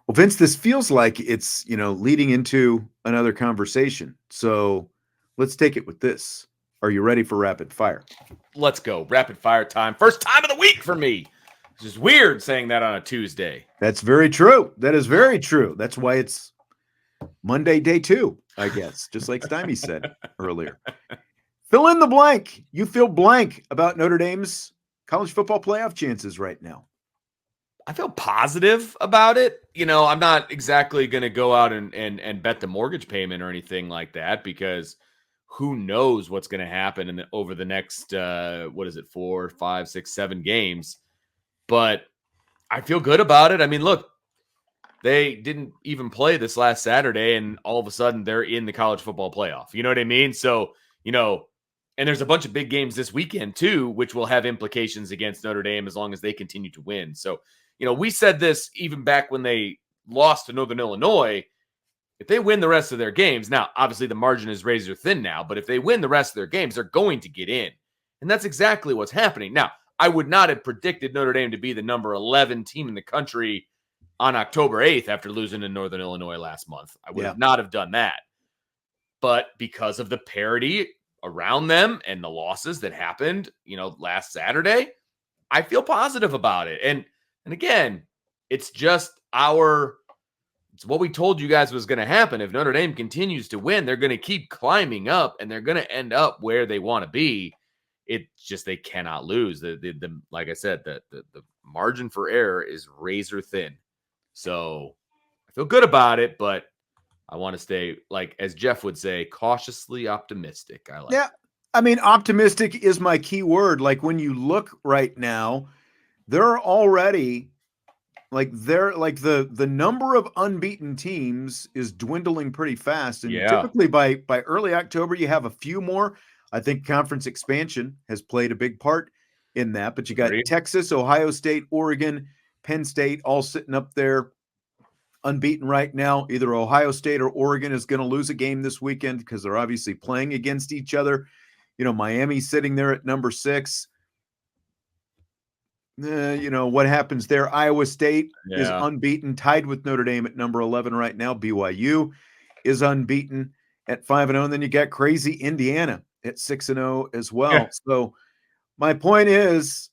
Well, Vince, this feels like it's, leading into another conversation. So let's take it with this. Are you ready for rapid fire? Let's go. Rapid fire time. First time of the week for me. It's just weird saying that on a Tuesday. That's very true. That is very true. That's why it's Monday, day 2, I guess, just like Stymie said earlier. Fill in the blank. You feel blank about Notre Dame's college football playoff chances right now. I feel positive about it. I'm not exactly going to go out and bet the mortgage payment or anything like that, because who knows what's going to happen over the next, 4, 5, 6, 7 games. But I feel good about it. I mean, look, they didn't even play this last Saturday, and all of a sudden they're in the college football playoff. You know what I mean? So, and there's a bunch of big games this weekend too, which will have implications against Notre Dame as long as they continue to win. So, we said this even back when they lost to Northern Illinois. If they win the rest of their games, now, obviously the margin is razor thin now, but if they win the rest of their games, they're going to get in. And that's exactly what's happening. Now, I would not have predicted Notre Dame to be the number 11 team in the country on October 8th after losing to Northern Illinois last month. I would not have done that. But because of the parity around them and the losses that happened, last Saturday, I feel positive about it. And again, it's just it's what we told you guys was going to happen. If Notre Dame continues to win, they're going to keep climbing up and they're going to end up where they want to be. It's just they cannot lose. The like I said, the margin for error is razor thin. So I feel good about it, but I want to stay, like, as Jeff would say, cautiously optimistic. I like that. I mean, optimistic is my key word. Like, when you look right now, they're already the number of unbeaten teams is dwindling pretty fast. And typically by early October, you have a few more. I think conference expansion has played a big part in that, but you got Texas, Ohio State, Oregon, Penn State, all sitting up there unbeaten right now. Either Ohio State or Oregon is going to lose a game this weekend because they're obviously playing against each other. Miami's sitting there at number 6. What happens there? Iowa State is unbeaten, tied with Notre Dame at number 11 right now. BYU is unbeaten at 5-0. And then you got crazy Indiana at 6-0 as well. Yeah. So my point is,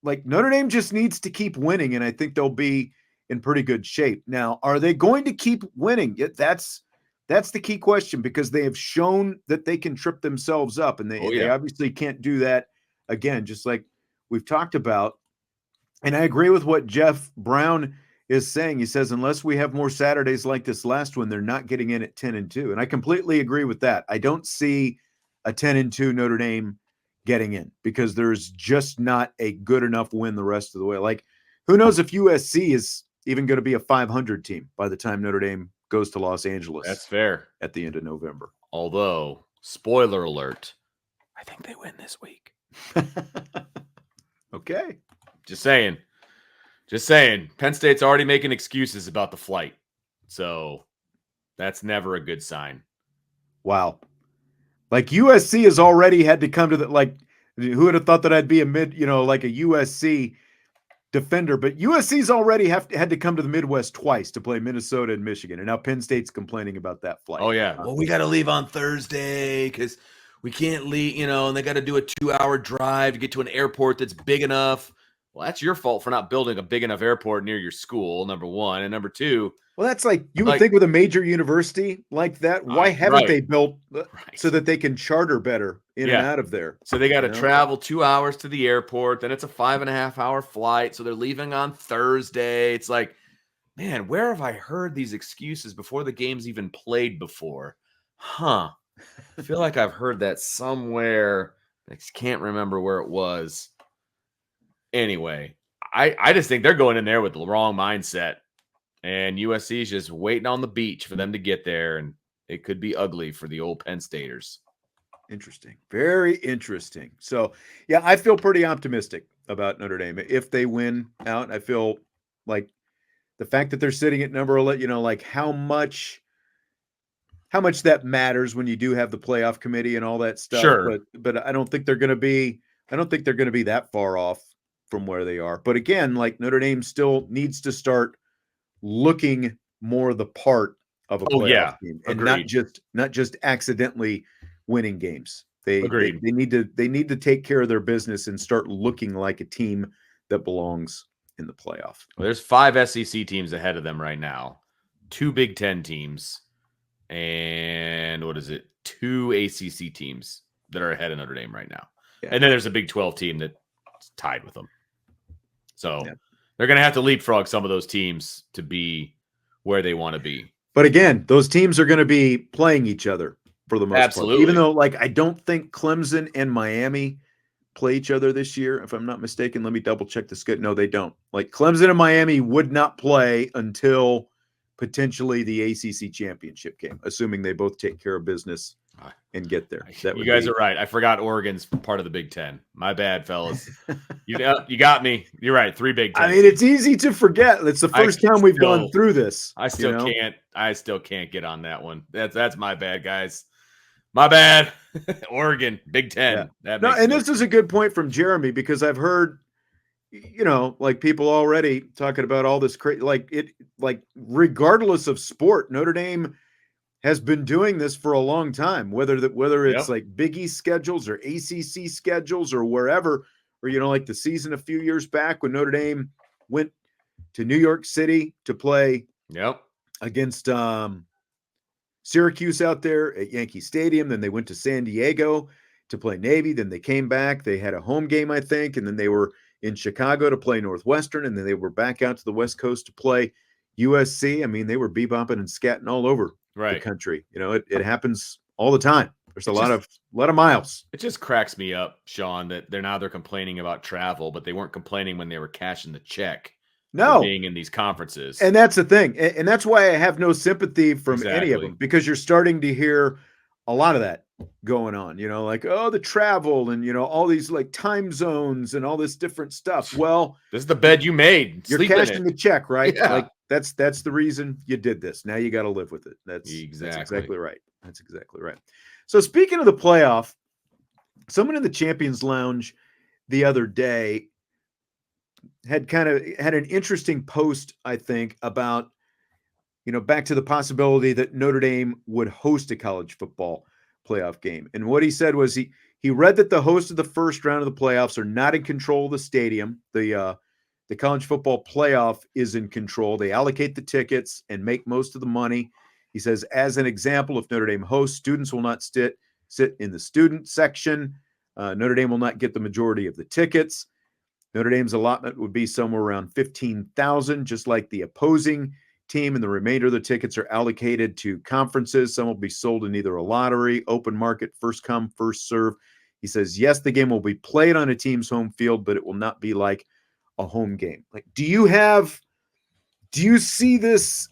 Notre Dame just needs to keep winning, and I think they'll be in pretty good shape. Now, are they going to keep winning? That's the key question, because they have shown that they can trip themselves up, and they obviously can't do that again, just like we've talked about. And I agree with what Jeff Brown is saying. He says, unless we have more Saturdays like this last one, they're not getting in at 10-2. And I completely agree with that. I don't see a 10-2 Notre Dame getting in, because there's just not a good enough win the rest of the way. Who knows if USC is even going to be a 500 team by the time Notre Dame goes to Los Angeles. That's fair. At the end of November. Although, spoiler alert, I think they win this week. Okay. Just saying. Penn State's already making excuses about the flight. So that's never a good sign. Wow. USC has already had to come to who would have thought that I'd be a a USC defender, but USC's already had to come to the Midwest twice to play Minnesota and Michigan. And now Penn State's complaining about that flight. Oh, yeah. Well, we got to leave on Thursday because we can't leave, and they got to do a 2-hour drive to get to an airport that's big enough. Well, that's your fault for not building a big enough airport near your school, number one. And number two, well, that's you would think with a major university like that, why haven't they built so that they can charter better in and out of there? So they got to travel 2 hours to the airport. Then it's a 5.5-hour flight. So they're leaving on Thursday. It's like, man, where have I heard these excuses before the game's even played before? I feel like I've heard that somewhere. I just can't remember where it was. Anyway, I just think they're going in there with the wrong mindset, and USC is just waiting on the beach for them to get there, and it could be ugly for the old Penn Staters. Interesting. Very interesting. So, yeah, I feel pretty optimistic about Notre Dame. If they win out, I feel like the fact that they're sitting at number 11, how much that matters when you do have the playoff committee and all that stuff. Sure. But I don't think they're going to be that far off from where they are. But again, Notre Dame still needs to start looking more the part of a playoff team, and agreed. not just accidentally winning games. They Agreed. need to take care of their business and start looking like a team that belongs in the playoff. Well, there's 5 SEC teams ahead of them right now, 2 Big Ten teams, and 2 ACC teams that are ahead of Notre Dame right now. Yeah. And then there's a Big 12 team that's tied with them. So they're going to have to leapfrog some of those teams to be where they want to be. But again, those teams are going to be playing each other for the most part. Even though, like, I don't think Clemson and Miami play each other this year, if I'm not mistaken. Let me double check the schedule. No, they don't. Like, Clemson and Miami would not play until potentially the ACC championship game, assuming they both take care of business and get there. You guys are right. I forgot Oregon's part of the Big Ten. My bad, fellas. You got me. You're right. 3 Big Ten. I mean, it's easy to forget. It's the first time we've gone through this. I still can't get on that one. That's my bad, guys. My bad. Oregon, Big Ten. Yeah. This is a good point from Jeremy, because I've heard, like, people already talking about all this like regardless of sport, Notre Dame has been doing this for a long time, whether it's like Big East schedules or ACC schedules or wherever, or, like the season a few years back when Notre Dame went to New York City to play against Syracuse out there at Yankee Stadium. Then they went to San Diego to play Navy. Then they came back. They had a home game, I think. And then they were in Chicago to play Northwestern. And then they were back out to the West Coast to play USC. I mean, they were bebopping and scatting all over the country. It happens all the time. There's a lot of miles. It just cracks me up, Sean, that they're complaining about travel, but they weren't complaining when they were cashing the check. No, being in these conferences. And that's the thing. And that's why I have no sympathy from any of them, because you're starting to hear a lot of that going on, like, oh, the travel and, all these like time zones and all this different stuff. Well, this is the bed you made. You're cashing the check, right? Yeah. Like that's the reason you did this. Now you got to live with it. That's exactly right. That's exactly right. So speaking of the playoff, someone in the Champions Lounge the other day had an interesting post, I think, about, back to the possibility that Notre Dame would host a college football playoff game. And what he said was he read that the hosts of the first round of the playoffs are not in control of the stadium. The college football playoff is in control. They allocate the tickets and make most of the money. He says, as an example, if Notre Dame hosts, students will not sit in the student section. Notre Dame will not get the majority of the tickets. Notre Dame's allotment would be somewhere around 15,000, just like the opposing team, and the remainder of the tickets are allocated to conferences. Some will be sold in either a lottery, open market, first come, first serve. He says, yes, the game will be played on a team's home field, but it will not be like a home game. Like, do you see this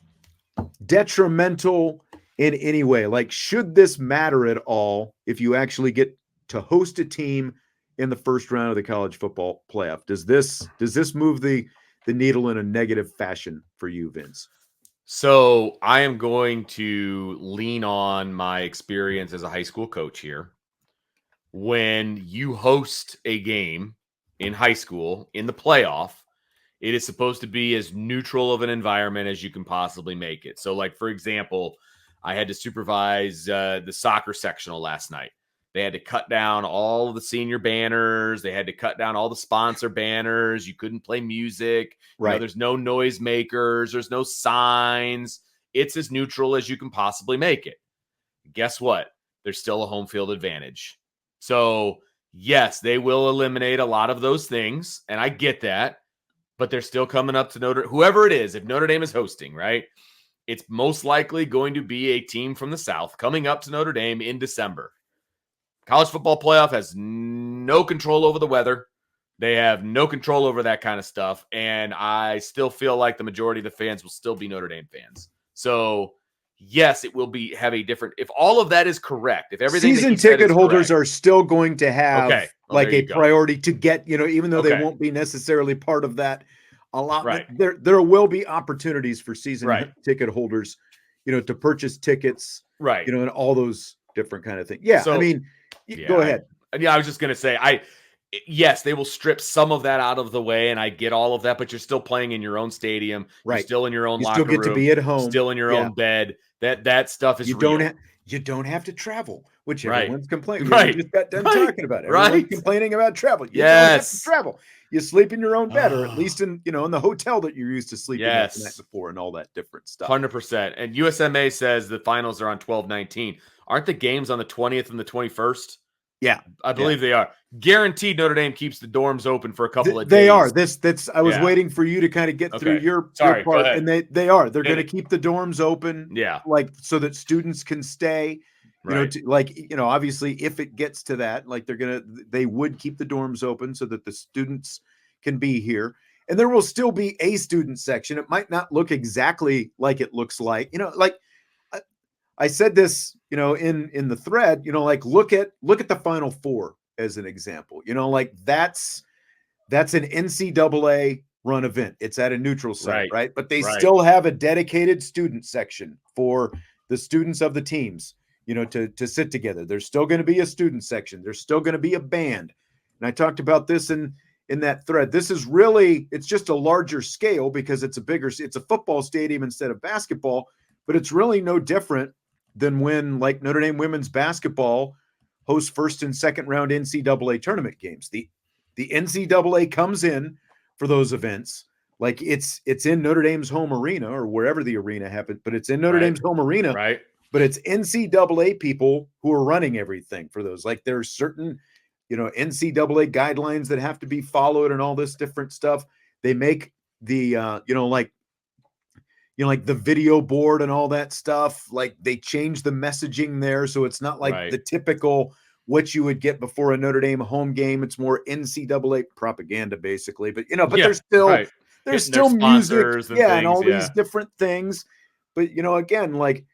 detrimental in any way? Like, should this matter at all if you actually get to host a team in the first round of the college football playoff? Does this move the needle in a negative fashion for you, Vince? So I am going to lean on my experience as a high school coach here. When you host a game in high school in the playoff, it is supposed to be as neutral of an environment as you can possibly make it. So, like, for example, I had to supervise the soccer sectional last night. They had to cut down all of the senior banners. They had to cut down all the sponsor banners. You couldn't play music. Right. There's no noisemakers. There's no signs. It's as neutral as you can possibly make it. Guess what? There's still a home field advantage. So, yes, they will eliminate a lot of those things, and I get that. But they're still coming up to whoever it is, if Notre Dame is hosting, right? It's most likely going to be a team from the South coming up to Notre Dame in December. College football playoff has no control over the weather. They have no control over that kind of stuff. And I still feel like the majority of the fans will still be Notre Dame fans. So, yes, it will have a different, if all of that is correct, if everything season ticket holders are still going to have a priority to get, even though they won't be necessarily part of that allotment, there will be opportunities for season ticket holders, to purchase tickets, and all those different kind of things. Yeah. So, I mean, go ahead. I was just going to say, yes, they will strip some of that out of the way, and I get all of that, but you're still playing in your own stadium. You're still in your own You still locker get to room, be at home. still in your own bed. That stuff is You real. don't have to travel, which Right. everyone's complaining. Right. We just got done Right. talking about it. Right. Everyone's complaining about travel. You don't have to Yes. travel. You sleep in your own bed, or at least in the hotel that you're used to sleeping at the night before, and all that different stuff. 100%. And USMA says the finals are on 12/19. Aren't the games on the 20th and the 21st? Yeah, I believe they are. Guaranteed Notre Dame keeps the dorms open for a couple of days. They are. I was waiting for you to kind of get through your Sorry, part, go ahead. and they are. They're going to keep the dorms open, Yeah, like so that students can stay. right. Obviously, if it gets to that, like they would keep the dorms open so that the students can be here, and there will still be a student section. It might not look exactly like it looks like, I said this, in the thread, look at the Final Four as an example. That's an NCAA run event. It's at a neutral site, right? But they still have a dedicated student section for the students of the teams, to sit together. There's still going to be a student section. There's still going to be a band. And I talked about this in that thread. This is really, it's just a larger scale because it's a football stadium instead of basketball, but it's really no different than when, like, Notre Dame women's basketball hosts first and second round NCAA tournament games. The NCAA comes in for those events. Like it's in Notre Dame's home arena or wherever the arena happens, but it's in Notre Dame's home arena. Right. But it's NCAA people who are running everything for those. Like there's certain, NCAA guidelines that have to be followed and all this different stuff. They make the, like the video board and all that stuff. Like they change the messaging there. So it's not like the typical what you would get before a Notre Dame home game. It's more NCAA propaganda basically, but there's still music, and all these different things. But again, like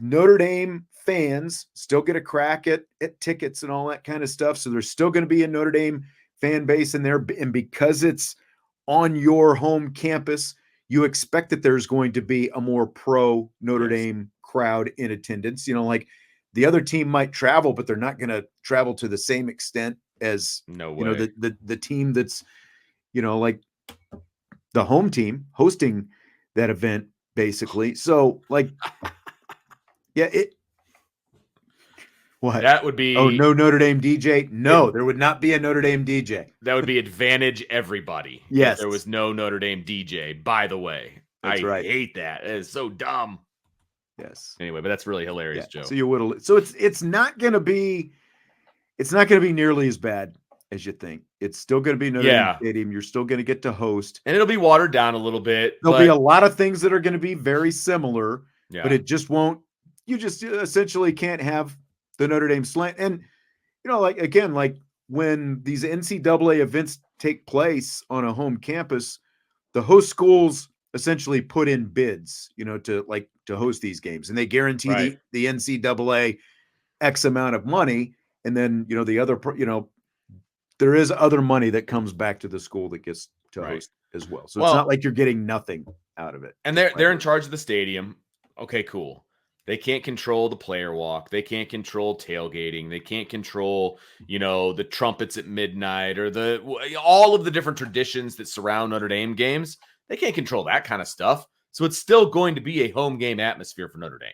Notre Dame fans still get a crack at tickets and all that kind of stuff. So there's still going to be a Notre Dame fan base in there. And because it's on your home campus, you expect that there's going to be a more pro Notre Dame crowd in attendance. Like the other team might travel, but they're not going to travel to the same extent as the team that's, like the home team hosting that event, basically. So like, what? That would be. Oh, no Notre Dame DJ? No, there would not be a Notre Dame DJ. That would be advantage everybody. Yes. If there was no Notre Dame DJ, by the way. That's right. Hate that. It is so dumb. Yes. Anyway, but that's really hilarious, Joe. So you would. So it's not going to be nearly as bad as you think. It's still going to be Notre Dame Stadium. You're still going to get to host, and it'll be watered down a little bit. There'll be a lot of things that are going to be very similar, but it just won't. You just essentially can't have the Notre Dame slant. And like when these NCAA events take place on a home campus, the host schools essentially put in bids, to host these games, and they guarantee the NCAA X amount of money, and then the other, there is other money that comes back to the school that gets to host as well. So it's not like you're getting nothing out of it. And they're in charge of the stadium. Okay, cool. They can't control the player walk. They can't control tailgating. They can't control, the trumpets at midnight or all of the different traditions that surround Notre Dame games. They can't control that kind of stuff. So it's still going to be a home game atmosphere for Notre Dame.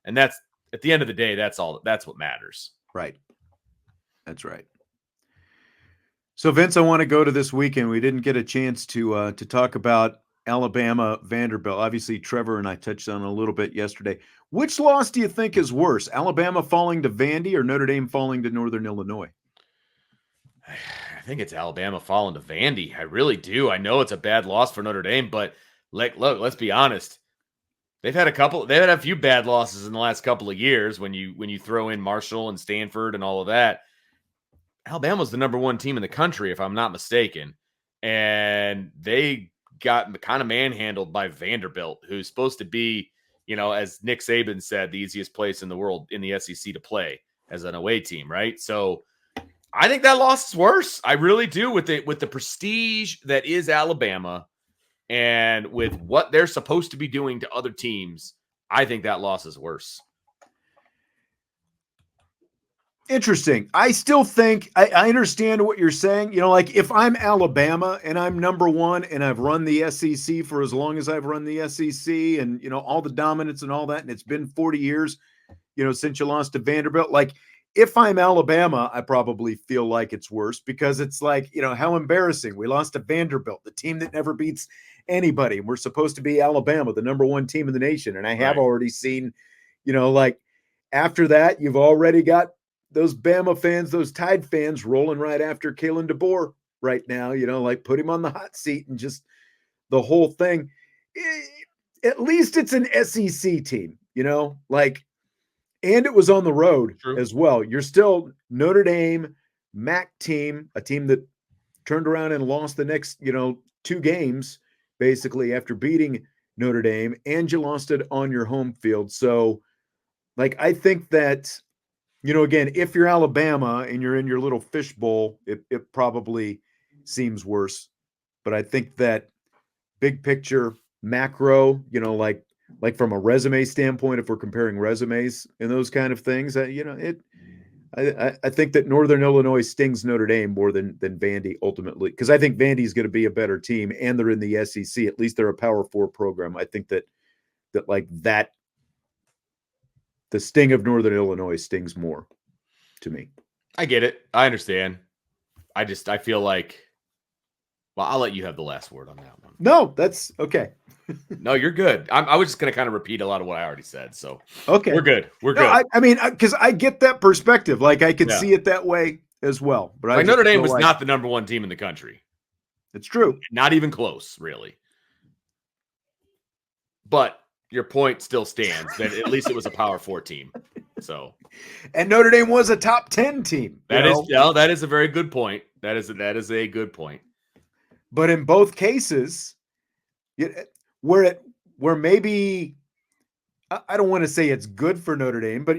And that's, at the end of the day, that's what matters. Right. That's right. So Vince, I want to go to this weekend. We didn't get a chance to talk about Alabama, Vanderbilt. Obviously, Trevor and I touched on it a little bit yesterday. Which loss do you think is worse, Alabama falling to Vandy or Notre Dame falling to Northern Illinois? I think it's Alabama falling to Vandy. I really do. I know it's a bad loss for Notre Dame, but look, let's be honest. They've had a few bad losses in the last couple of years when you throw in Marshall and Stanford and all of that. Alabama's the number one team in the country, if I'm not mistaken. And they got kind of manhandled by Vanderbilt, who's supposed to be, as Nick Saban said, the easiest place in the world in the SEC to play as an away team, right? So I think that loss is worse. I really do, with the prestige that is Alabama and with what they're supposed to be doing to other teams. I think that loss is worse. Interesting. I still think I understand what you're saying. Like if I'm Alabama and I'm number one and I've run the SEC for as long as I've run the SEC and, all the dominance and all that, and it's been 40 years, since you lost to Vanderbilt. Like if I'm Alabama, I probably feel like it's worse because it's like, how embarrassing. We lost to Vanderbilt, the team that never beats anybody. We're supposed to be Alabama, the number one team in the nation. And I have already seen, like after that, you've already got those Bama fans, those Tide fans rolling right after Kalen DeBoer right now, like put him on the hot seat and just the whole thing. At least it's an SEC team, like, and it was on the road as well. You're still Notre Dame, MAC team, a team that turned around and lost the next, 2 games basically after beating Notre Dame, and you lost it on your home field. So, like, I think that, again, if you're Alabama and you're in your little fishbowl, it probably seems worse. But I think that big picture, macro, like from a resume standpoint, if we're comparing resumes and those kind of things, I think that Northern Illinois stings Notre Dame more than Vandy ultimately, because I think Vandy is going to be a better team and they're in the SEC. At least they're a Power 4 program. I think that the sting of Northern Illinois stings more to me. I get it. I understand. I feel like, well, I'll let you have the last word on that one. No, that's okay. No, you're good. I was just going to kind of repeat a lot of what I already said. So okay, we're good. We're good. I mean, because I get that perspective. Like I could see it that way as well. But like Notre Dame was not the number one team in the country. It's true. Not even close, really. But your point still stands that at least it was a Power 4 team. So, and Notre Dame was a top 10 team. That is a very good point. That is a good point. But in both cases, where maybe I don't want to say it's good for Notre Dame, but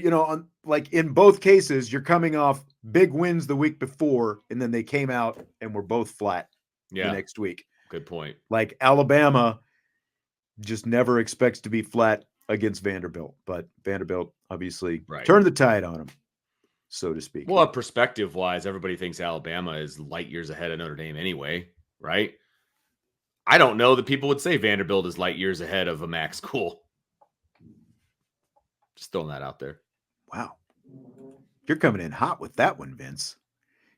like in both cases, you're coming off big wins the week before, and then they came out and were both flat the next week. Good point. Like Alabama just never expects to be flat against Vanderbilt, but Vanderbilt obviously turned the tide on them, so to speak. Well, perspective-wise, everybody thinks Alabama is light years ahead of Notre Dame anyway, right? I don't know that people would say Vanderbilt is light years ahead of a MAC school. Just throwing that out there. Wow. You're coming in hot with that one, Vince.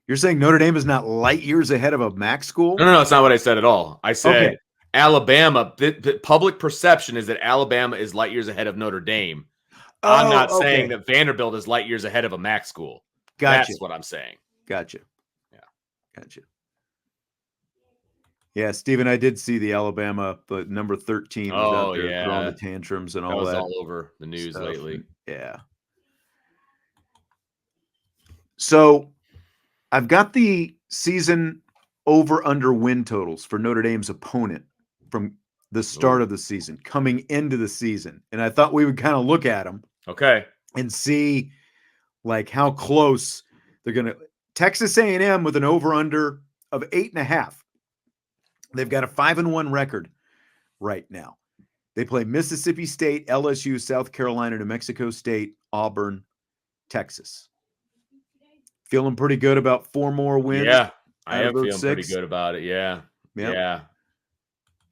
You're saying Notre Dame is not light years ahead of a MAC school? No, that's not what I said at all. I said Alabama, the public perception is that Alabama is light years ahead of Notre Dame. I'm not saying that Vanderbilt is light years ahead of a MAC school. Gotcha. That's what I'm saying. Gotcha. Yeah. Gotcha. Yeah, Stephen, I did see the Alabama, but number 13 was out there throwing the tantrums and all that. That was all over the news lately. Yeah. So I've got the season over-under win totals for Notre Dame's opponent from the start of the season, coming into the season. And I thought we would kind of look at them. Okay. And see like how close they're going to. Texas A&M with an over-under of 8.5. They've got a 5-1 record right now. They play Mississippi State, LSU, South Carolina, New Mexico State, Auburn, Texas. Feeling pretty good about 4 more wins. Yeah, I am feeling pretty good about it. Yeah.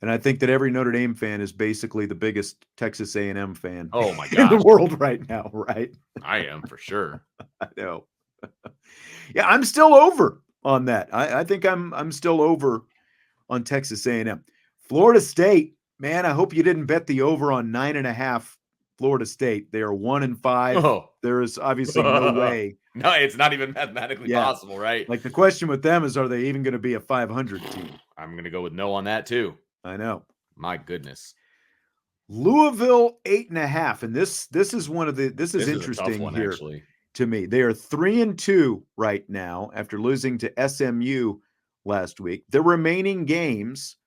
And I think that every Notre Dame fan is basically the biggest Texas A&M fan oh my God. in the world right now, right? I am for sure. I know. Yeah, I'm still over on that. I think I'm still over on Texas A&M. Florida State, man, I hope you didn't bet the over on 9.5 Florida State. They are 1-5. Oh. There is obviously no way. No, it's not even mathematically possible, right? Like the question with them is, are they even going to be a 500 team? I'm going to go with no on that too. I know. My goodness. Louisville 8.5. And this is one of the, this is interesting one, here actually. To me. They are 3-2 right now after losing to SMU last week. Their remaining games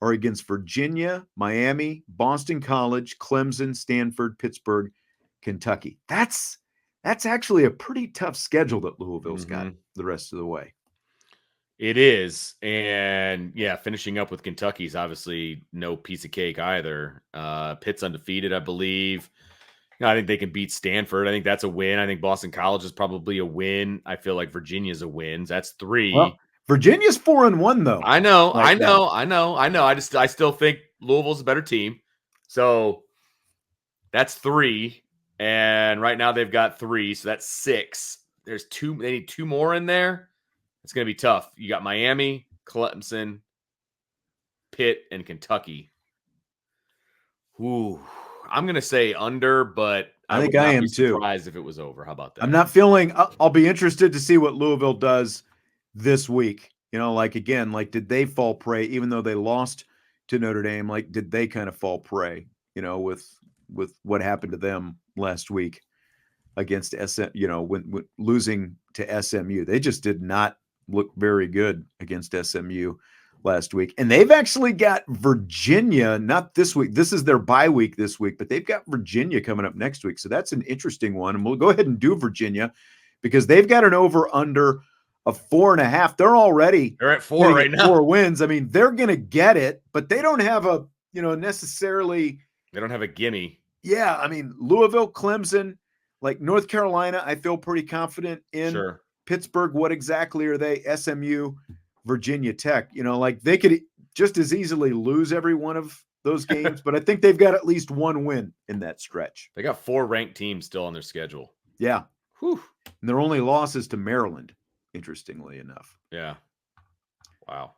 are against Virginia, Miami, Boston College, Clemson, Stanford, Pittsburgh, Kentucky. That's actually a pretty tough schedule that Louisville's got the rest of the way. It is. And yeah, finishing up with Kentucky's obviously no piece of cake either. Pitt's undefeated, I believe. I think they can beat Stanford. I think that's a win. I think Boston College is probably a win. I feel like Virginia's a win. That's 3. Well, Virginia's 4-1 though. I know. I still think Louisville's a better team. So that's 3. And right now they've got 3. So that's 6. There's 2. They need 2 more in there. It's going to be tough. You got Miami, Clemson, Pitt, and Kentucky. Ooh, I'm going to say under, but I think I am be too. Surprised if it was over. How about that? I'm not feeling. I'll be interested to see what Louisville does this week. Like again, like did they fall prey even though they lost to Notre Dame? Like did they kind of fall prey? With what happened to them last week against SM. When losing to SMU, they just did not look very good against SMU last week. And they've actually got Virginia, not this week. This is their bye week this week, but they've got Virginia coming up next week. So that's an interesting one. And we'll go ahead and do Virginia because they've got an over under of 4.5. They're at 4 right now. 4 wins. I mean, they're going to get it, but they don't have a, necessarily. They don't have a gimme. Yeah. I mean, Louisville, Clemson, like North Carolina, I feel pretty confident in. Sure. Pittsburgh, what exactly are they? SMU, Virginia Tech, like they could just as easily lose every one of those games, but I think they've got at least 1 win in that stretch. They got 4 ranked teams still on their schedule. Yeah. Whew. And their only losses to Maryland, interestingly enough. Yeah. Wow.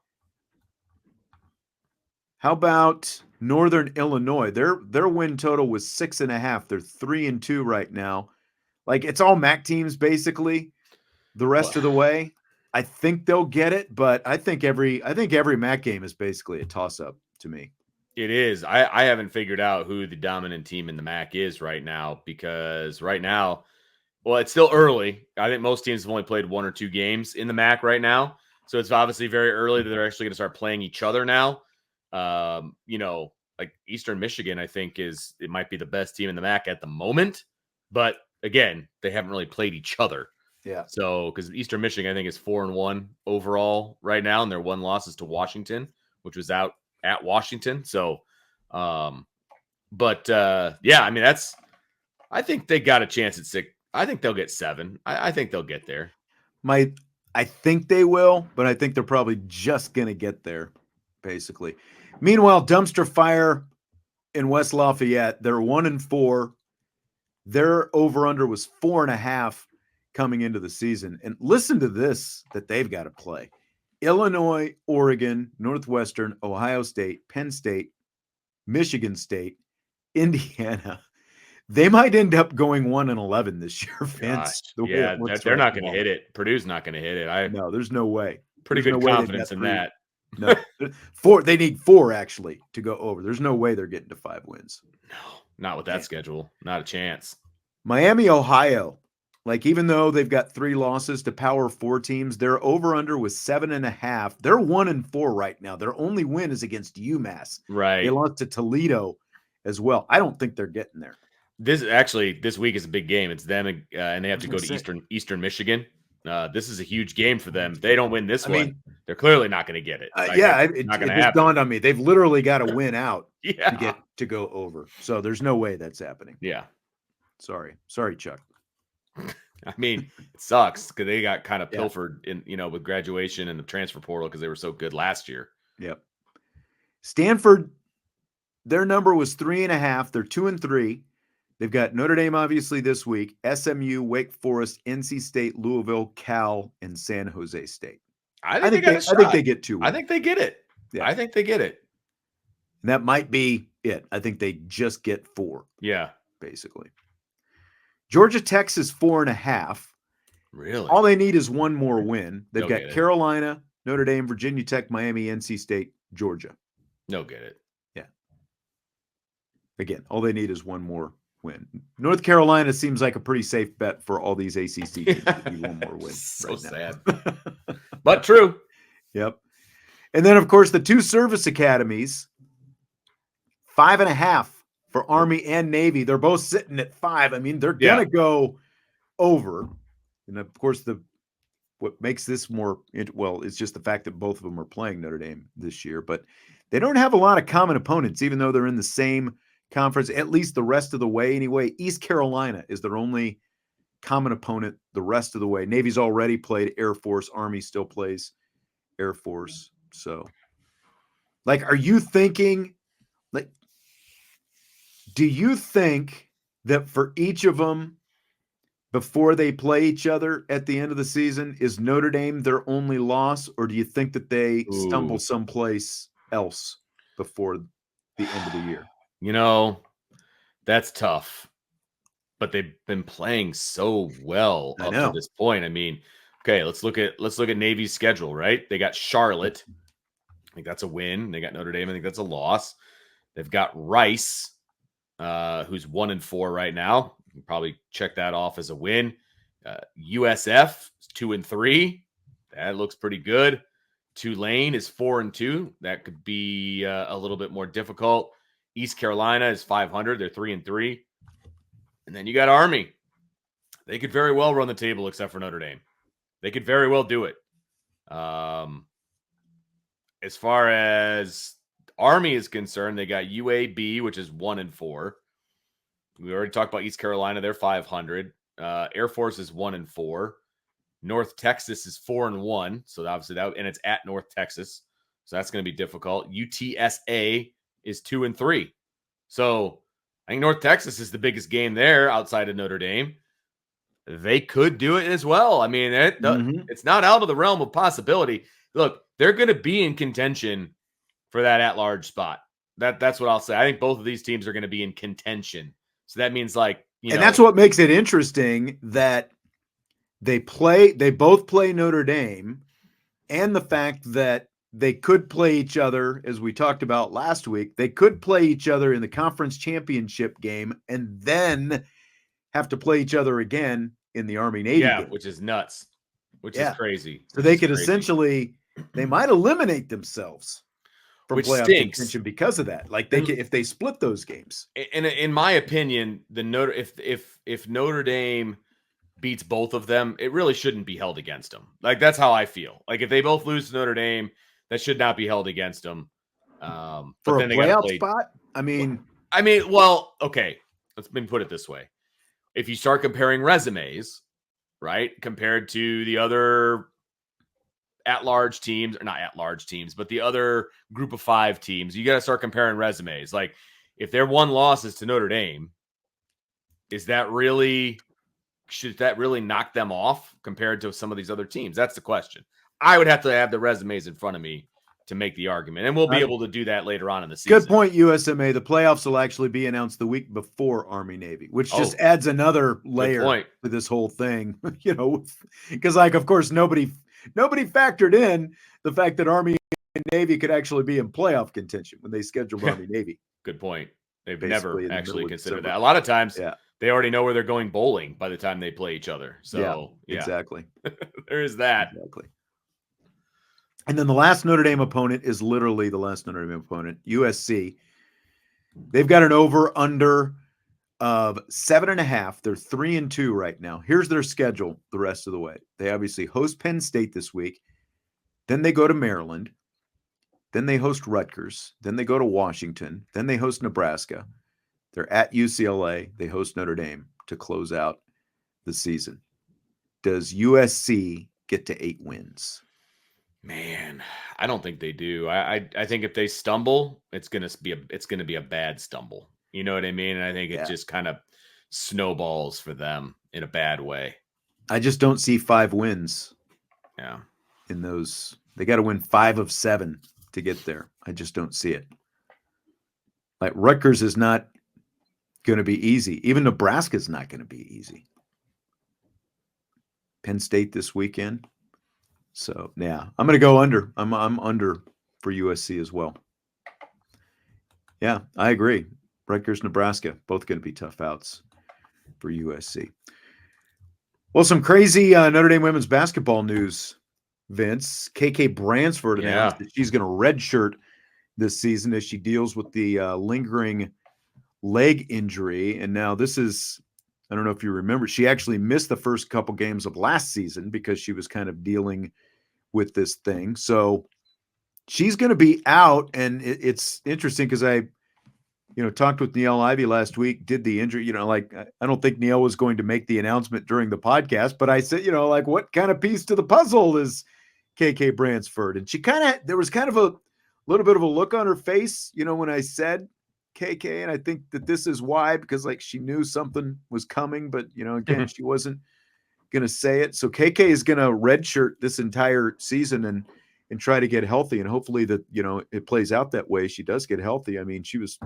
How about Northern Illinois? Their win total was 6.5. They're 3-2 right now. Like it's all MAC teams basically the rest of the way. I think they'll get it, but I think every MAC game is basically a toss-up to me. It is. I haven't figured out who the dominant team in the MAC is right now because right now, well, it's still early. I think most teams have only played 1 or 2 games in the MAC right now. So it's obviously very early that they're actually going to start playing each other now. Like Eastern Michigan, I think it might be the best team in the MAC at the moment. But again, they haven't really played each other. Yeah. So, because Eastern Michigan, I think, is 4-1 overall right now, and their 1 loss is to Washington, which was out at Washington. So, yeah, I mean, I think they got a chance at 6. I think they'll get 7. I think they'll get there. I think they will, but I think they're probably just going to get there, basically. Meanwhile, Dumpster Fire in West Lafayette, they're 1-4. Their over-under was 4.5 coming into the season. And listen to this that they've got to play. Illinois, Oregon, Northwestern, Ohio State, Penn State, Michigan State, Indiana. They might end up going 1-11 this year, Vince. Yeah, they're not going to hit it. Purdue's not going to hit it. No, there's no way. Pretty good confidence in that. No, 4. They need 4 actually to go over. There's no way they're getting to 5 wins. No, not with that schedule. Not a chance. Miami, Ohio. Like, even though they've got 3 losses to Power 4 teams, their over-under was 7.5. They're 1-4 right now. Their only win is against UMass. Right. They lost to Toledo as well. I don't think they're getting there. This week is a big game. It's them, and they have to go to Eastern Michigan. This is a huge game for them. If they don't win this one, they're clearly not going to get it. It just dawned on me. They've literally got to win out to go over. So there's no way that's happening. Yeah. Sorry, Chuck. I mean, it sucks because they got kind of pilfered in, with graduation and the transfer portal because they were so good last year. Yep. Stanford, their number was 3.5. They're 2-3. They've got Notre Dame, obviously, this week, SMU, Wake Forest, NC State, Louisville, Cal, and San Jose State. I think they get 2 wins. I think they get it. Yeah. I think they get it. And that might be it. I think they just get 4. Yeah. Basically. Georgia, Texas, 4.5. Really? All they need is 1 more win. They've got Carolina, Notre Dame, Virginia Tech, Miami, NC State, Georgia. They'll get it. Yeah. Again, all they need is 1 more win. North Carolina seems like a pretty safe bet for all these ACC teams to be 1 more win. So sad. But true. Yep. And then, of course, the 2 service academies, 5.5 for Army and Navy. They're both sitting at 5. I mean, they're going to go over. And, of course, what makes this more it's just the fact that both of them are playing Notre Dame this year. But they don't have a lot of common opponents, even though they're in the same conference, at least the rest of the way anyway. East Carolina is their only common opponent the rest of the way. Navy's already played Air Force. Army still plays Air Force. So, like, are you thinking, like, do you think that for each of them, before they play each other at the end of the season, is Notre Dame their only loss, or do you think that they stumble someplace else before the end of the year? You know, that's tough. But they've been playing so well up to this point. I mean, okay, let's look at Navy's schedule, right? They got Charlotte. I think that's a win. They got Notre Dame. I think that's a loss. They've got Rice, who's 1-4 right now. You can probably check that off as a win. USF is 2-3. That looks pretty good. Tulane is 4-2. That could be a little bit more difficult. East Carolina is 500. They're 3-3. And then you got Army. They could very well run the table except for Notre Dame. They could very well do it. As far as Army is concerned, they got UAB, which is 1-4. We already talked about East Carolina. They're 500. Air Force is 1-4. North Texas is 4-1. So obviously and it's at North Texas. So that's going to be difficult. UTSA is 2-3. So I think North Texas is the biggest game there outside of Notre Dame. They could do it as well. I mean, it's not out of the realm of possibility. Look, they're going to be in contention for that at-large spot. That's what I'll say. I think both of these teams are going to be in contention. So that means, like, and that's what makes it interesting that they both play Notre Dame, and the fact that they could play each other, as we talked about last week. They could play each other in the conference championship game and then have to play each other again in the Army-Navy game. Which is nuts, which is crazy. So they could essentially, they might eliminate themselves from playoff contention because of that. Like if they split those games. And in my opinion, if Notre Dame beats both of them, it really shouldn't be held against them. Like, that's how I feel. Like, if they both lose to Notre Dame, that should not be held against them. For a playoff spot? I mean, well, okay. Let me put it this way. If you start comparing resumes, right, compared to the other at-large teams, or not at-large teams, but the other group of 5 teams, you got to start comparing resumes. Like, if their one loss is to Notre Dame, should that really knock them off compared to some of these other teams? That's the question. I would have to have the resumes in front of me to make the argument, and we'll be able to do that later on in the season. Good point, USMA. The playoffs will actually be announced the week before Army-Navy, which just adds another layer to this whole thing. Because, like, of course, nobody factored in the fact that Army and Navy could actually be in playoff contention when they scheduled Army-Navy. Good point. They've never actually considered that. A lot of times, they already know where they're going bowling by the time they play each other. So, exactly. There is that. Exactly. And then the last Notre Dame opponent is literally the last Notre Dame opponent, USC. They've got an over-under of 7.5. They're 3-2 right now. Here's their schedule the rest of the way. They obviously host Penn State this week. Then they go to Maryland. Then they host Rutgers. Then they go to Washington. Then they host Nebraska. They're at UCLA. They host Notre Dame to close out the season. Does USC get to 8 wins? Man, I don't think they do. I think if they stumble, it's gonna be a bad stumble. You know what I mean? And I think it just kind of snowballs for them in a bad way. I just don't see 5 wins. Yeah. In those, they got to win 5 of 7 to get there. I just don't see it. Like, Rutgers is not going to be easy. Even Nebraska is not going to be easy. Penn State this weekend. So, yeah, I'm going to go under. I'm under for USC as well. Yeah, I agree. Rutgers, Nebraska, both going to be tough outs for USC. Well, some crazy Notre Dame women's basketball news, Vince. KK Bransford announced that she's going to redshirt this season as she deals with the lingering leg injury. And now this is, I don't know if you remember, she actually missed the first couple games of last season because she was kind of dealing with this thing. So she's going to be out. And it's interesting because talked with Neil Ivey last week, did the injury, like, I don't think Neil was going to make the announcement during the podcast, but I said, like, what kind of piece to the puzzle is KK Bransford? And there was kind of a little bit of a look on her face, when I said KK, and I think that this is why, because like she knew something was coming, but again, she wasn't going to say it. So KK is going to redshirt this entire season and try to get healthy, and hopefully that it plays out that way. She does get healthy. I mean, she was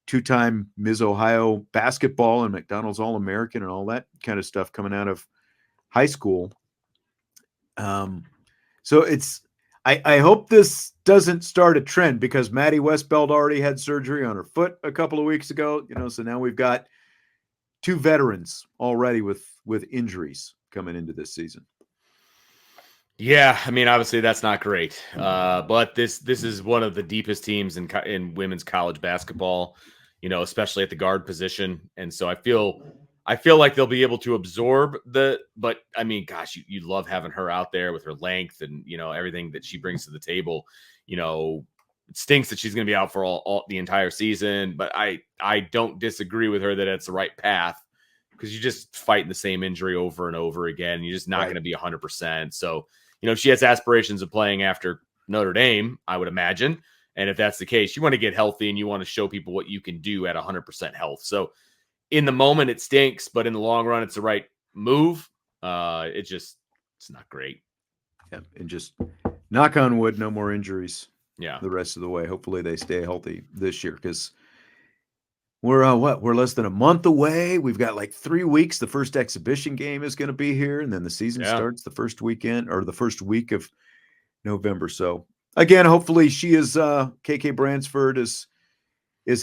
two-time Ms. Ohio basketball and McDonald's All-American and all that kind of stuff coming out of high school. So I hope this doesn't start a trend, because Maddie Westbeld already had surgery on her foot a couple of weeks ago, so now we've got two veterans already with injuries coming into this season. Yeah, I mean, obviously that's not great, but this is one of the deepest teams in women's college basketball, especially at the guard position, and so I feel like they'll be able to absorb but I mean, gosh, you love having her out there with her length and everything that she brings to the table. It stinks that she's going to be out for all the entire season, but I don't disagree with her that it's the right path, because you're just fighting the same injury over and over again. You're just not going to be 100%. So, if she has aspirations of playing after Notre Dame, I would imagine. And if that's the case, you want to get healthy and you want to show people what you can do at 100% health. So in the moment, it stinks, but in the long run, it's the right move. It's not great. Yeah. And just knock on wood, no more injuries. Yeah. The rest of the way. Hopefully they stay healthy this year, because we're we're less than a month away. We've got like 3 weeks. The first exhibition game is going to be here, and then the season starts the first weekend or the first week of November. So again, hopefully she is KK Bransford is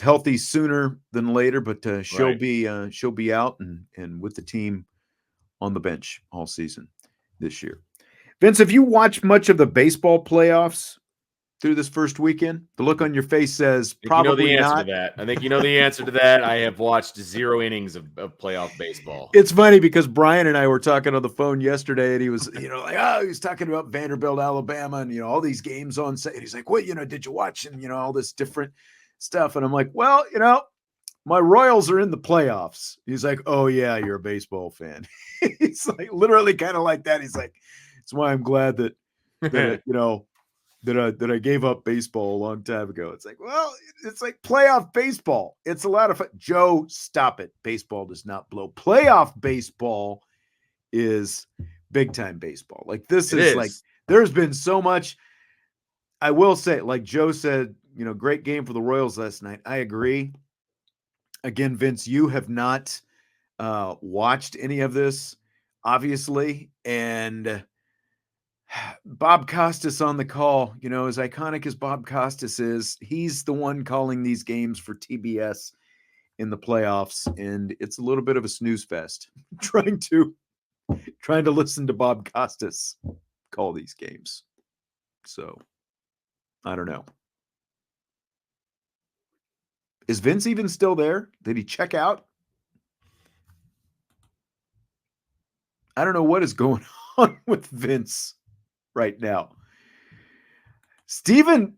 healthy sooner than later, but she'll be out and with the team on the bench all season this year. Vince, have you watched much of the baseball playoffs through this first weekend? The look on your face says probably not. I think you know the answer to that. I have watched 0 innings of playoff baseball. It's funny because Brian and I were talking on the phone yesterday, and he was, he was talking about Vanderbilt, Alabama, and all these games on set. He's like, "What, did you watch?" And all this different stuff. And I'm like, "Well, my Royals are in the playoffs." He's like, "Oh yeah, you're a baseball fan." He's like, literally kind of like that. He's like, "That's why I'm glad that that I gave up baseball a long time ago." It's like, well, it's like playoff baseball. It's a lot of fun. Joe, stop it. Baseball does not blow. Playoff baseball is big time baseball. Like this is like, there's been so much. I will say, like Joe said, great game for the Royals last night. I agree. Again, Vince, you have not watched any of this, obviously, and Bob Costas on the call, as iconic as Bob Costas is, he's the one calling these games for TBS in the playoffs, and it's a little bit of a snooze fest trying to listen to Bob Costas call these games. So, I don't know. Is Vince even still there? Did he check out? I don't know what is going on with Vince right now. Steven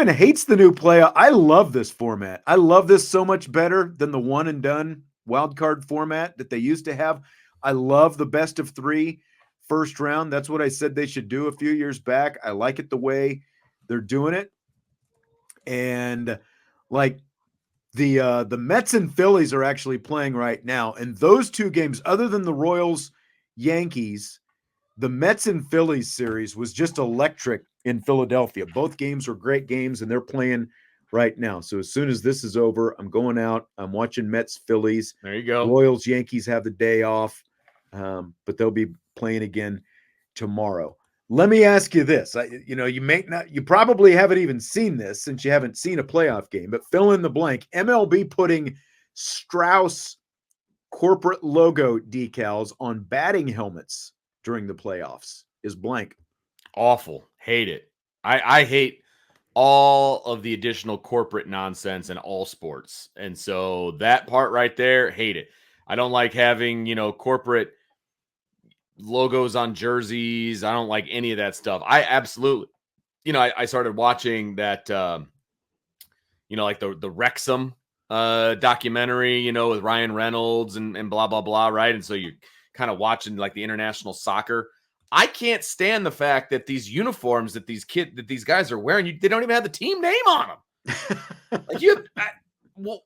hates the new playoff. I love this format. I love this so much better than the one and done wild card format that they used to have. I love the best of 3 first round. That's what I said they should do a few years back. I like it the way they're doing it. And like the Mets and Phillies are actually playing right now. And those 2 games, other than the Royals Yankees, the Mets and Phillies series was just electric in Philadelphia. Both games were great games, and they're playing right now. So as soon as this is over, I'm going out. I'm watching Mets, Phillies. There you go. Royals, Yankees have the day off, but they'll be playing again tomorrow. Let me ask you this. You probably haven't even seen this since you haven't seen a playoff game, but fill in the blank. MLB putting Strauss corporate logo decals on batting helmets during the playoffs is blank. Awful. Hate it. I hate all of the additional corporate nonsense in all sports. And so that part right there, hate it. I don't like having, corporate logos on jerseys. I don't like any of that stuff. I absolutely, I started watching that, like the Wrexham documentary, you know, with Ryan Reynolds and blah, blah, blah, right? And so you're kind of watching like the international soccer. I can't stand the fact that these uniforms that these guys are wearing, they don't even have the team name on them. Well,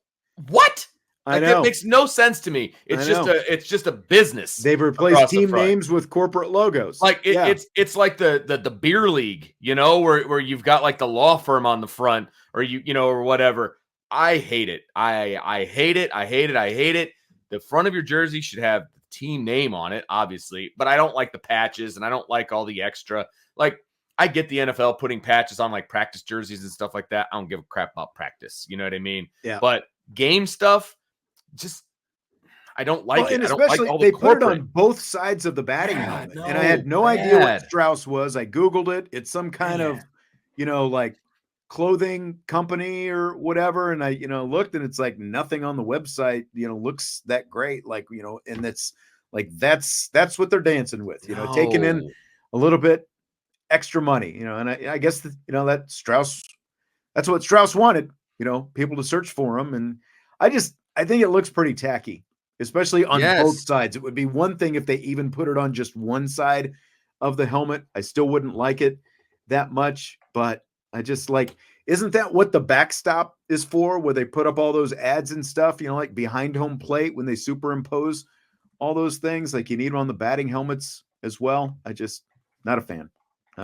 what? I know. That makes no sense to me. It's just a business. They've replaced team names with corporate logos. Like it's like the beer league, you know, where you've got like the law firm on the front, or you know, or whatever. I hate it. I hate it. I hate it. I hate it. The front of your jersey should have the team name on it, obviously, but I don't like the patches and I don't like all the extra. Like, I get the NFL putting patches on like practice jerseys and stuff like that. I don't give a crap about practice. You know what I mean? Yeah. But game stuff, just I don't like it. And I don't especially like they put it on both sides of the batting helmet. And I had no idea what Strauss was. I Googled it. It's some kind of, you know, like clothing company or whatever. And I, you know, looked and it's like nothing on the website, you know, looks that great. Like, you know, and that's like, that's what they're dancing with, you know, taking in a little bit extra money, you know, and I guess, you know, that's what Strauss wanted, you know, people to search for him. And I think it looks pretty tacky, especially on both sides. It would be one thing if they even put it on just one side of the helmet. I still wouldn't like it that much, but I just like, isn't that what the backstop is for, where they put up all those ads and stuff, you know, like behind home plate when they superimpose all those things, like you need them on the batting helmets as well. Not a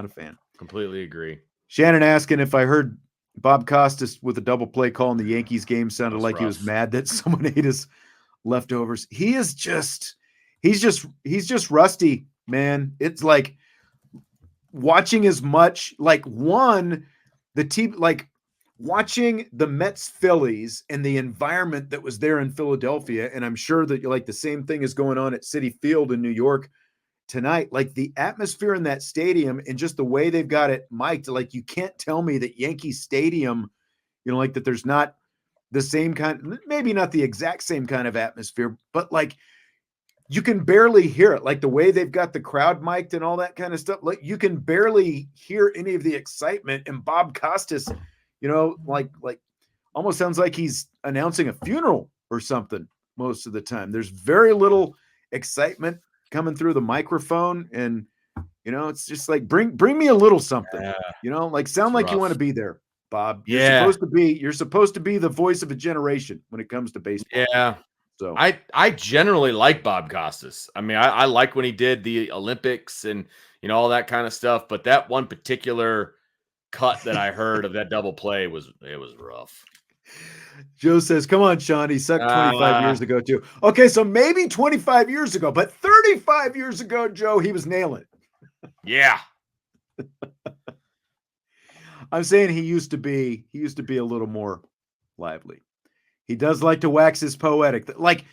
fan. Completely agree. Shannon asking if I heard Bob Costas with a double play call in the Yankees game sounded like he was mad that someone ate his leftovers. He's just rusty, man. It's like watching as much like the team, like watching the Mets Phillies and the environment that was there in Philadelphia. And I'm sure that like the same thing is going on at Citi Field in New York tonight. Like the atmosphere in that stadium and just the way they've got it mic'd, like you can't tell me that Yankee Stadium, you know, like that there's not the same kind, maybe not the exact same kind of atmosphere, but like you can barely hear it. Like the way they've got the crowd mic'd and all that kind of stuff, like you can barely hear any of the excitement. And Bob Costas, you know, like almost sounds like he's announcing a funeral or something most of the time. There's very little excitement coming through the microphone, and you know, it's just like bring me a little something. You know, like sound like you want to be there, Bob. You're supposed to be the voice of a generation when it comes to baseball. Yeah. So I generally like Bob Costas. I mean, I like when he did the Olympics and, you know, all that kind of stuff, but that one particular cut that I heard of that double play was rough. Joe says, come on, Sean. He sucked 25 years ago, too. Okay, so maybe 25 years ago, but 35 years ago, Joe, he was nailing it. Yeah. I'm saying he used to be a little more lively. He does like to wax his poetic. Like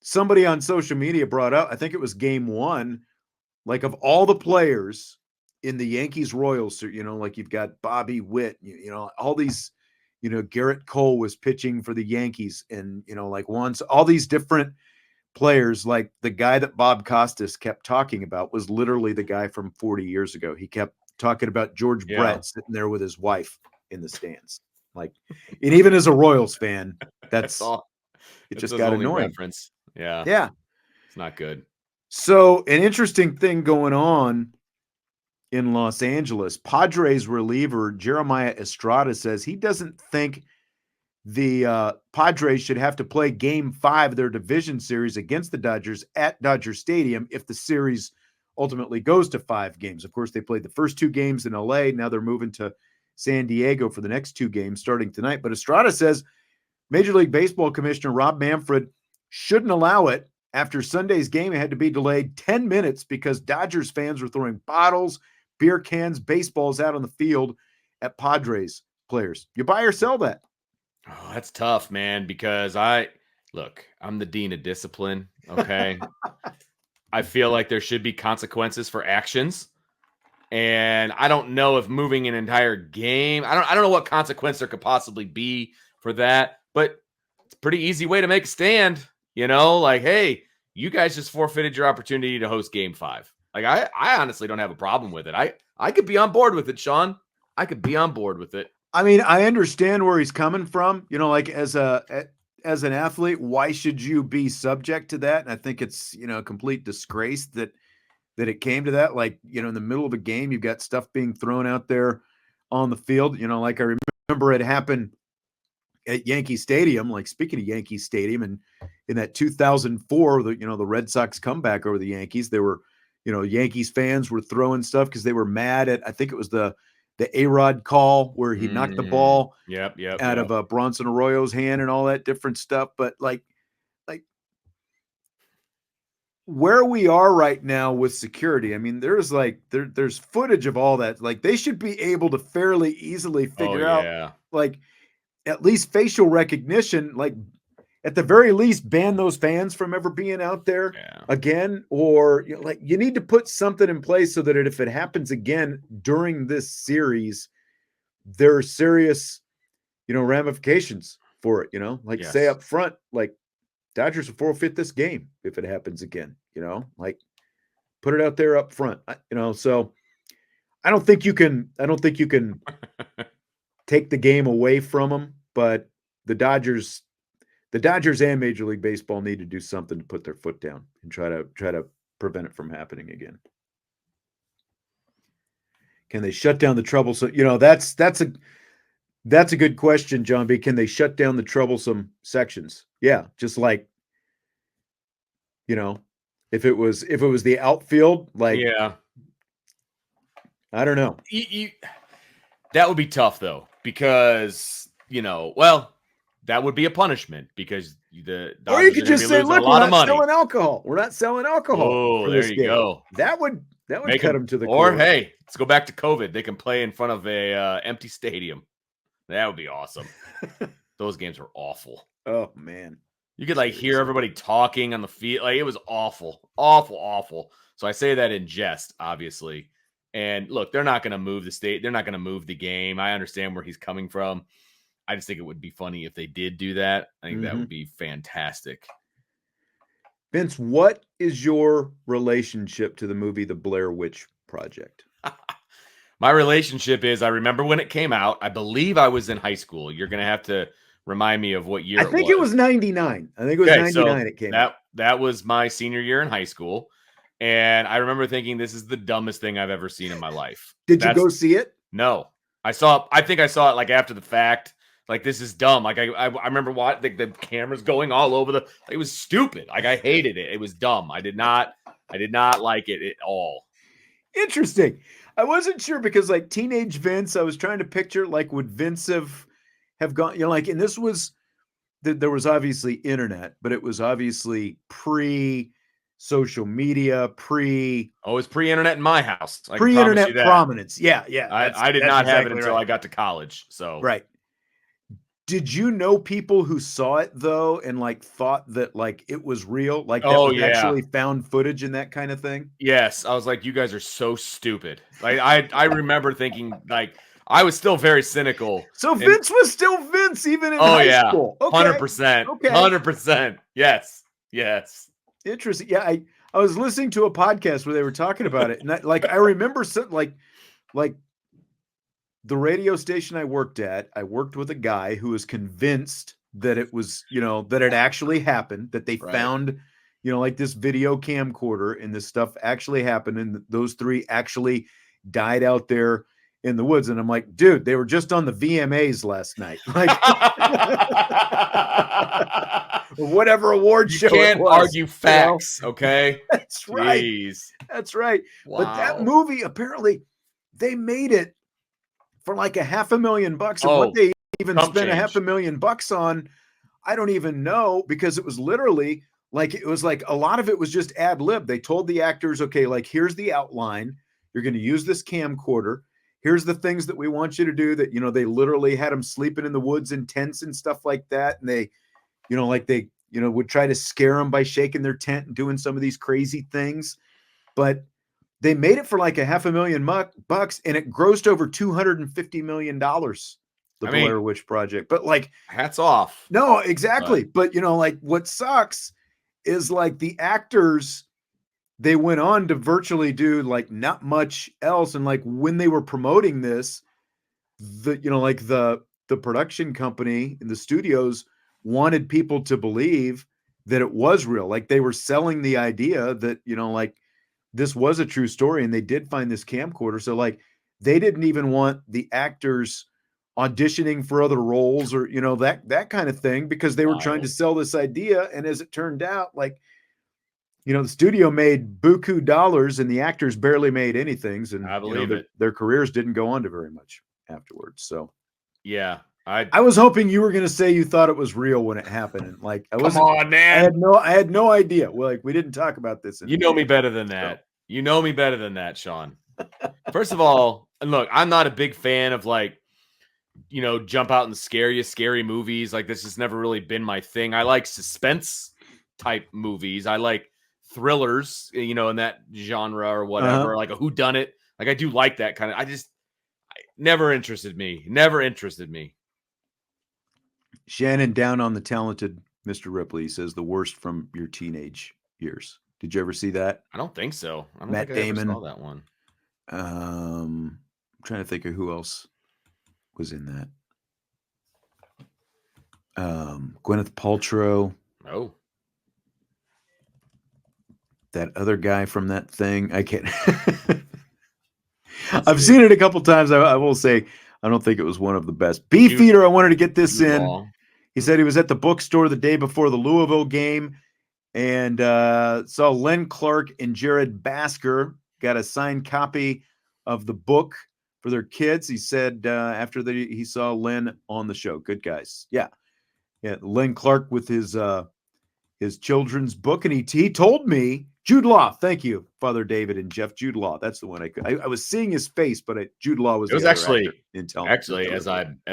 somebody on social media brought up, I think it was game one, like of all the players in the Yankees Royals, you know, like you've got Bobby Witt, you know, all these, you know, Garrett Cole was pitching for the Yankees, and, you know, like once all these different players, like the guy that Bob Costas kept talking about was literally the guy from 40 years ago. He kept talking about George Brett sitting there with his wife in the stands. Like, and even as a Royals fan, it just got annoying. Reference. Yeah. Yeah. It's not good. So an interesting thing going on in Los Angeles, Padres reliever Jeremiah Estrada says he doesn't think the Padres should have to play game 5 of their division series against the Dodgers at Dodger Stadium if the series ultimately goes to 5 games. Of course, they played the first 2 games in LA. Now they're moving to San Diego for the next 2 games starting tonight. But Estrada says Major League Baseball Commissioner Rob Manfred shouldn't allow it after Sunday's game had to be delayed 10 minutes because Dodgers fans were throwing bottles, beer cans, baseballs out on the field at Padres players. You buy or sell that? Oh, that's tough, man, because I'm the dean of discipline, okay? I feel like there should be consequences for actions. And I don't know if moving an entire game, I don't know what consequence there could possibly be for that, but it's a pretty easy way to make a stand, you know, like, hey, you guys just forfeited your opportunity to host game 5. Like, I honestly don't have a problem with it. I could be on board with it, Sean. I could be on board with it. I mean, I understand where he's coming from, you know, like as as an athlete, why should you be subject to that? And I think it's, a complete disgrace that it came to that. Like, in the middle of a game, you've got stuff being thrown out there on the field. Like I remember it happened at Yankee Stadium. Like, speaking of Yankee Stadium, and in that 2004, the Red Sox comeback over the Yankees, they were, Yankees fans were throwing stuff because they were mad at, I think it was the A-Rod call where he knocked the ball out of Bronson Arroyo's hand and all that different stuff. But like where we are right now with security, I mean, there's there's footage of all that. Like, they should be able to fairly easily figure out, like, at least facial recognition, like at the very least ban those fans from ever being out there again. Or you need to put something in place so that if it happens again during this series, there are serious, ramifications for it, say up front, like, Dodgers will forfeit this game if it happens again, like, put it out there up front, so I don't think you can take the game away from them, but the Dodgers and Major League Baseball need to do something to put their foot down and try to prevent it from happening again. Can they shut down the troublesome? That's a good question, John B. Can they shut down the troublesome sections? Yeah, just like, if it was the outfield, like, I don't know. That would be tough though, because that would be a punishment because or you could just say, look, we're not selling alcohol. We're not selling alcohol. Oh, there you go. That would cut them to the core. Or hey, let's go back to COVID. They can play in front of a empty stadium. That would be awesome. Those games were awful. Oh man, you could hear everybody talking on the field. Like, it was awful, awful, awful. So I say that in jest, obviously. And look, they're not going to move the state. They're not going to move the game. I understand where he's coming from. I just think it would be funny if they did do that. I think that would be fantastic. Vince, what is your relationship to the movie The Blair Witch Project? My relationship is, I remember when it came out. I believe I was in high school. You're going to have to remind me of what year it was. I think it was 99. I think it was 99 so it came out. That was my senior year in high school. And I remember thinking, this is the dumbest thing I've ever seen in my life. Did you go see it? No. I think I saw it after the fact. Like, this is dumb. Like, I remember what the cameras going all over it was stupid. Like, I hated it. It was dumb. I did not like it at all. Interesting. I wasn't sure because teenage Vince, I was trying to picture would Vince have gone, and this was, there was obviously internet, but it was obviously pre-social media, it's pre-internet in my house. Pre-internet prominence. Yeah. I did not have it until I got to college. So right. Did you know people who saw it though and thought that it was real? That was actually found footage and that kind of thing? Yes. I was like, you guys are so stupid. I remember thinking I was still very cynical. So Vince was still Vince even in high school. Okay. 100%. Okay. 100%. Yes. Interesting. Yeah, I was listening to a podcast where they were talking about it, and I remember the radio station I worked at. I worked with a guy who was convinced that it was, that it actually happened, that they found, this video camcorder and this stuff actually happened, and those three actually died out there in the woods. And I'm like, dude, they were just on the VMAs last night. Whatever award show it was. You can't argue facts, okay? That's right. Jeez. That's right. Wow. But that movie, apparently, they made it for $500,000. And what they even spent $500,000 on, I don't even know, because it was literally a lot of it was just ad lib. They told the actors, okay, here's the outline. You're going to use this camcorder. Here's the things that we want you to do. That, they literally had them sleeping in the woods in tents and stuff like that. And they, would try to scare them by shaking their tent and doing some of these crazy things. But they made it for $500,000 and it grossed over $250 million. The Blair Witch Project. But hats off. No, exactly. But what sucks is the actors, they went on to virtually do not much else. And when they were promoting this, the production company and the studios wanted people to believe that it was real. Like they were selling the idea that, like this was a true story and they did find this camcorder. So like they didn't even want the actors auditioning for other roles or, that kind of thing, because they were trying to sell this idea. And as it turned out, like, the studio made buku dollars and the actors barely made anything. And I believe their careers didn't go on to very much afterwards. So yeah, I was hoping you were going to say you thought it was real when it happened. And like, come on, man. I had no idea. Well, like we didn't talk about this. You know me better than that. So. You know me better than that, Sean. First of all, and look, I'm not a big fan of like, jump out and scary movies. Like this has never really been my thing. I like suspense type movies. I like thrillers, in that genre or whatever, like a whodunit. Like I do like that kind of. Never interested me. Shannon down on the talented Mr. Ripley says the worst from your teenage years. Did you ever see that? I don't think so. I don't Matt think I Damon. ever saw that one. I'm trying to think of who else was in that. Gwyneth Paltrow. Oh. That other guy from that thing. I can't. I've seen it a couple times. I will say, I don't think it was one of the best. Beefeater, I wanted to get this in. He said he was at the bookstore the day before the Louisville game and saw Len Clark and Jared Basker got a signed copy of the book for their kids. He said after he saw Len on the show. Good guys. Yeah. Len Clark with his children's book. And he told me, Jude Law. Thank you, Father David and Jeff. Jude Law. That's the one I was seeing his face, but Jude Law was. It was actually actually as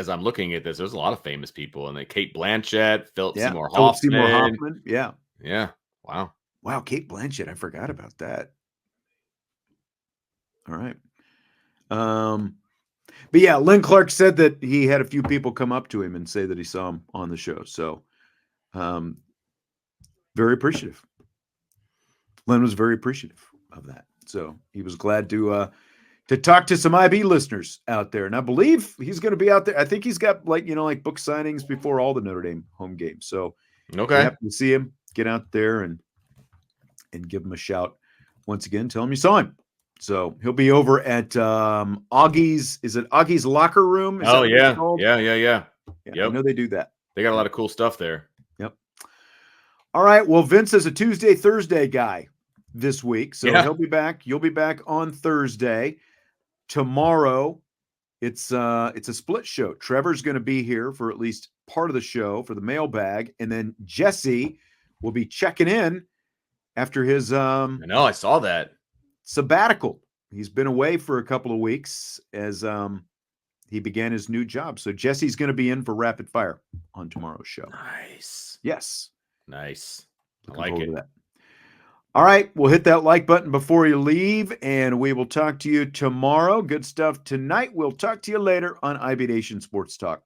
I'm looking at this, there's a lot of famous people, and Kate Blanchett, Philip Seymour Hoffman. Yeah. Wow, Kate Blanchett. I forgot about that. All right. But yeah, Len Clark said that he had a few people come up to him and say that he saw him on the show. So, very appreciative. Len was very appreciative of that. So he was glad to talk to some IB listeners out there. And I believe he's going to be out there. I think he's got like book signings before all the Notre Dame home games. So happy to see him. Get out there and give him a shout once again. Tell him you saw him. So he'll be over at Augie's. Is it Augie's Locker Room? Yeah. Yep. I know they do that. They got a lot of cool stuff there. Yep. All right. Well, Vince is a Tuesday, Thursday guy this week. So he'll be back. You'll be back on Thursday. Tomorrow, it's a split show. Trevor's going to be here for at least part of the show for the mailbag. And then Jesse will be checking in after his I know, I saw that. Sabbatical. He's been away for a couple of weeks as he began his new job. So Jesse's going to be in for rapid fire on tomorrow's show. Nice. Yes. Nice. Looking forward to that. All right. We'll hit that like button before you leave, and we will talk to you tomorrow. Good stuff tonight. We'll talk to you later on IB Nation Sports Talk.